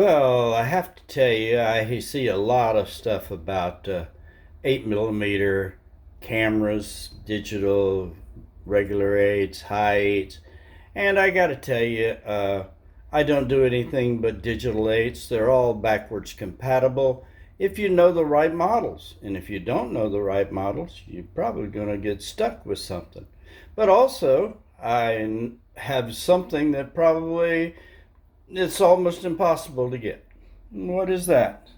Well, I have to tell you, I see a lot of stuff about 8mm cameras, digital, regular eights, high eights, and I got to tell you, I don't do anything but digital eights. They're all backwards compatible if you know the right models. And if you don't know the right models, you're probably going to get stuck with something. But also, I have something that probably it's almost impossible to get. What is that?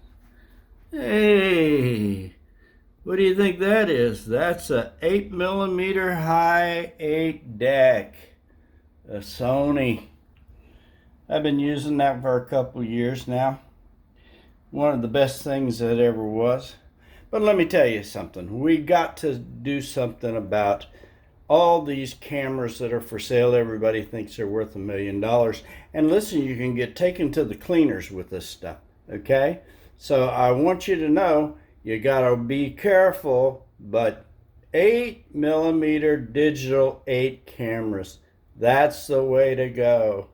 Hey, what do you think that is? That's a 8mm high 8 deck, a Sony. I've been using that for a couple years now. One of the best things that ever was. But let me tell you something. We got to do something about all these cameras that are for sale. Everybody thinks they're worth $1 million. And listen, you can get taken to the cleaners with this stuff. Okay? So I want you to know you got to be careful, but 8mm digital 8 cameras, that's the way to go.